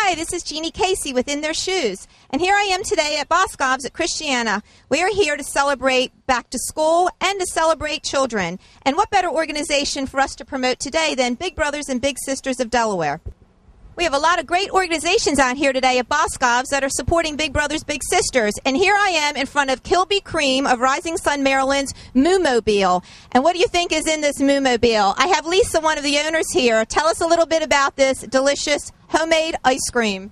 Hi, this is Jeannie Casey with In Their Shoes, and here I am today at Boscov's at Christiana. We are here to celebrate back to school and to celebrate children. And what better organization for us to promote today than Big Brothers and Big Sisters of Delaware? We have a lot of great organizations out here today at Boscov's that are supporting Big Brothers, Big Sisters. And here I am in front of Kilby Cream of Rising Sun, Maryland's Moo-Mobile. And what do you think is in this Moo-Mobile? I have Lisa, one of the owners here. Tell us a little bit about this delicious homemade ice cream.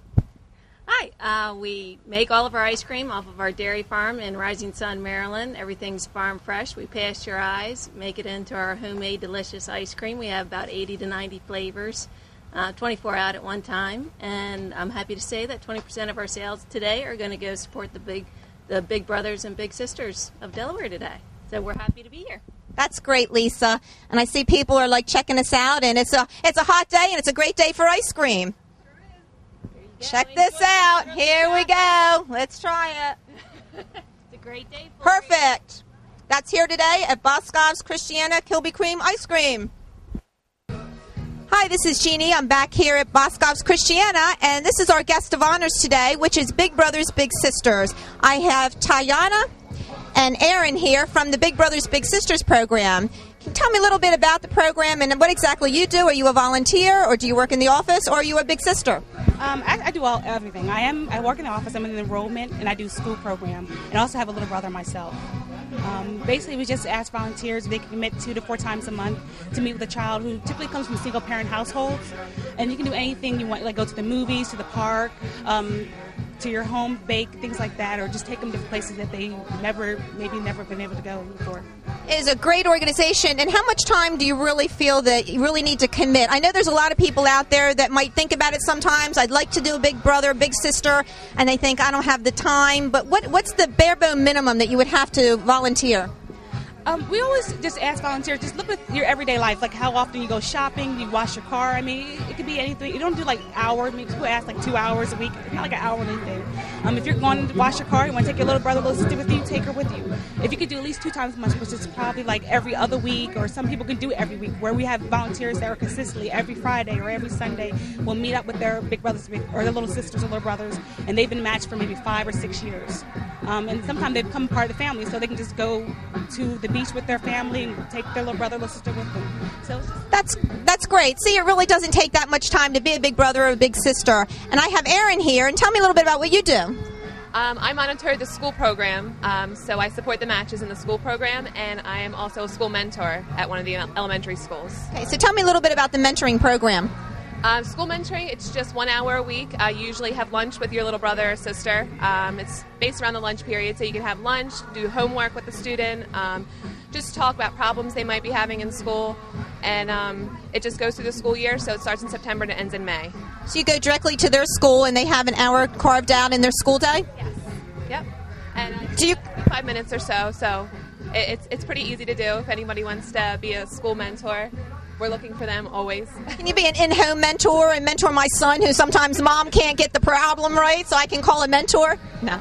Hi, we make all of our ice cream off of our dairy farm in Rising Sun, Maryland. Everything's farm fresh. We pasteurize, make it into our homemade delicious ice cream. We have about 80 to 90 flavors. 24 out at one time, and I'm happy to say that 20% of our sales today are going to go support the big brothers and big sisters of Delaware today. So we're happy to be here. That's great, Lisa. And I see people are like checking us out, and it's a hot day and it's a great day for ice cream. Check this out. Here we go. Let's try it. It's a great day. Perfect. That's here today at Boscov's Christiana Kilby Cream Ice Cream. Hi, this is Jeannie. I'm back here at Boscov's Christiana, and this is our guest of honors today, which is Big Brothers, Big Sisters. I have Tayana and Aaron here from the Big Brothers, Big Sisters program. Can you tell me a little bit about the program and what exactly you do? Are you a volunteer, or do you work in the office, or are you a big sister? I do everything. I work in the office. I'm in enrollment, and I do school program, and I also have a little brother myself. Basically, we just ask volunteers if they can commit 2 to 4 times a month to meet with a child who typically comes from single-parent households. And you can do anything you want, like go to the movies, to the park, to your home, bake, things like that, or just take them to places that they maybe never been able to go before. It is a great organization. And how much time do you really feel that you really need to commit? I know there's a lot of people out there that might think about it sometimes. I'd like to do a big brother, big sister, and they think I don't have the time. But what's the bare bone minimum that you would have to volunteer? We always just ask volunteers, just look at your everyday life, like how often you go shopping, you wash your car. I mean, it could be anything. You don't do like hours. I mean, people ask like 2 hours a week. It's not like an hourly thing. If you're going to wash your car, you want to take your little brother, little sister with you, take her with you. If you could do at least 2 times a month, which is probably like every other week, or some people can do it every week, where we have volunteers that are consistently every Friday or every Sunday will meet up with their big brothers or their little sisters or little brothers, and they've been matched for maybe 5 or 6 years. And sometimes they become part of the family, so they can just go to the beach with their family and take their little brother, little sister with them. So that's great. See, it really doesn't take that much time to be a big brother or a big sister. And I have Aaron here, and tell me a little bit about what you do. I monitor the school program, so I support the matches in the school program, and I am also a school mentor at one of the elementary schools. Okay, so tell me a little bit about the mentoring program. School mentoring, it's just 1 hour a week. You usually have lunch with your little brother or sister. It's based around the lunch period, so you can have lunch, do homework with the student, just talk about problems they might be having in school. And it just goes through the school year, so it starts in September and it ends in May. So you go directly to their school and they have an hour carved out in their school day? Yes. Yep. And do you 5 minutes or so it's pretty easy to do if anybody wants to be a school mentor. We're looking for them always. Can you be an in-home mentor and mentor my son, who sometimes mom can't get the problem right, so I can call a mentor? No.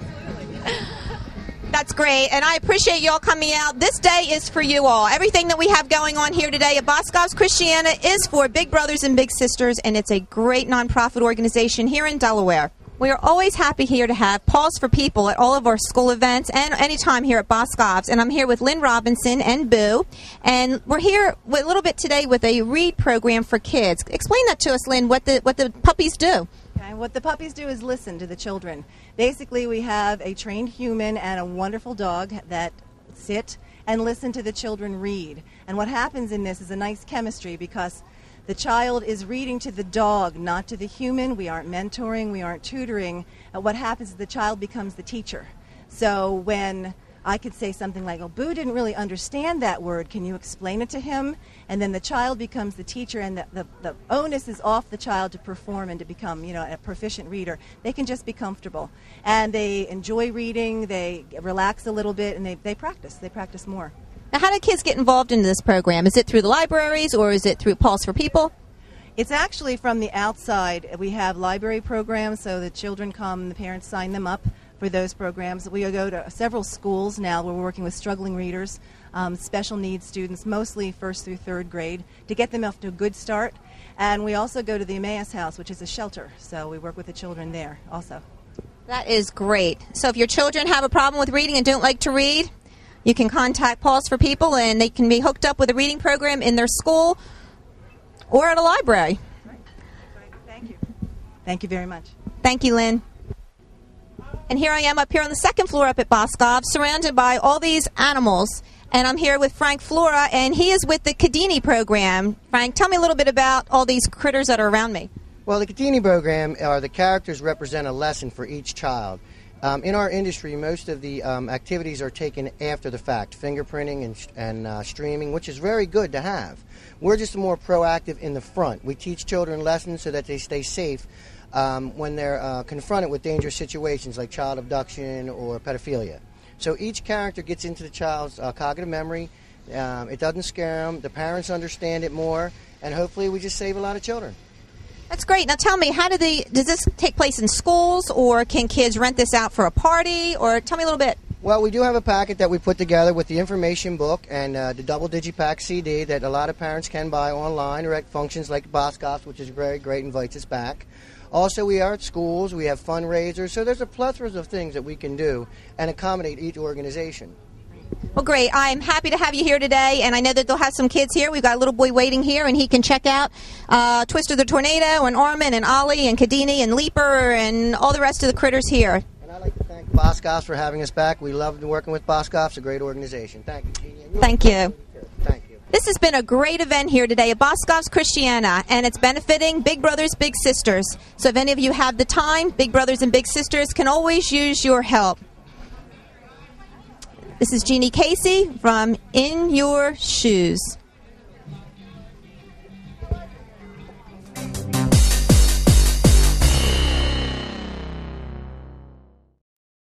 That's great, and I appreciate you all coming out. This day is for you all. Everything that we have going on here today at Boscov's Christiana is for Big Brothers and Big Sisters, and it's a great nonprofit organization here in Delaware. We are always happy here to have Pause for People at all of our school events and anytime here at Boscov's. And I'm here with Lynn Robinson and Boo. And we're here a little bit today with a read program for kids. Explain that to us, Lynn, what the puppies do. Okay, what the puppies do is listen to the children. Basically, we have a trained human and a wonderful dog that sit and listen to the children read. And what happens in this is a nice chemistry, because the child is reading to the dog, not to the human. We aren't mentoring, we aren't tutoring. What happens is the child becomes the teacher. So when I could say something like, oh, Boo didn't really understand that word, can you explain it to him? And then the child becomes the teacher, and the onus is off the child to perform and to become, a proficient reader. They can just be comfortable. And they enjoy reading, they relax a little bit, and they practice more. Now, how do kids get involved in this program? Is it through the libraries, or is it through Pause for People? It's actually from the outside. We have library programs, so the children come, the parents sign them up for those programs. We go to several schools now where we're working with struggling readers, special needs students, mostly 1st through 3rd grade, to get them off to a good start. And we also go to the Emmaus House, which is a shelter, so we work with the children there also. That is great. So if your children have a problem with reading and don't like to read, you can contact Paws for People, and they can be hooked up with a reading program in their school or at a library. Right. Thank you. Thank you very much. Thank you, Lynn. And here I am up here on the 2nd floor up at Boscov, surrounded by all these animals. And I'm here with Frank Flora, and he is with the Cadini program. Frank, tell me a little bit about all these critters that are around me. Well, the Cadini program, the characters represent a lesson for each child. In our industry, most of the activities are taken after the fact, fingerprinting and streaming, which is very good to have. We're just more proactive in the front. We teach children lessons so that they stay safe when they're confronted with dangerous situations like child abduction or pedophilia. So each character gets into the child's cognitive memory. It doesn't scare them. The parents understand it more, and hopefully we just save a lot of children. That's great. Now tell me, does this take place in schools, or can kids rent this out for a party, or tell me a little bit? Well, we do have a packet that we put together with the information book and the double digipack CD that a lot of parents can buy online or at functions like Boscov, which is very great, invites us back. Also, we are at schools, we have fundraisers, so there's a plethora of things that we can do and accommodate each organization. Well, great. I'm happy to have you here today, and I know that they'll have some kids here. We've got a little boy waiting here, and he can check out Twister the Tornado and Orman and Ollie and Cadini and Leaper and all the rest of the critters here. And I'd like to thank Boscov for having us back. We love working with Boscov. It's a great organization. Thank you, Jeannie. Thank you. Thank you. This has been a great event here today at Boscov's Christiana, and it's benefiting Big Brothers Big Sisters. So if any of you have the time, Big Brothers and Big Sisters can always use your help. This is Jeannie Casey from In Your Shoes.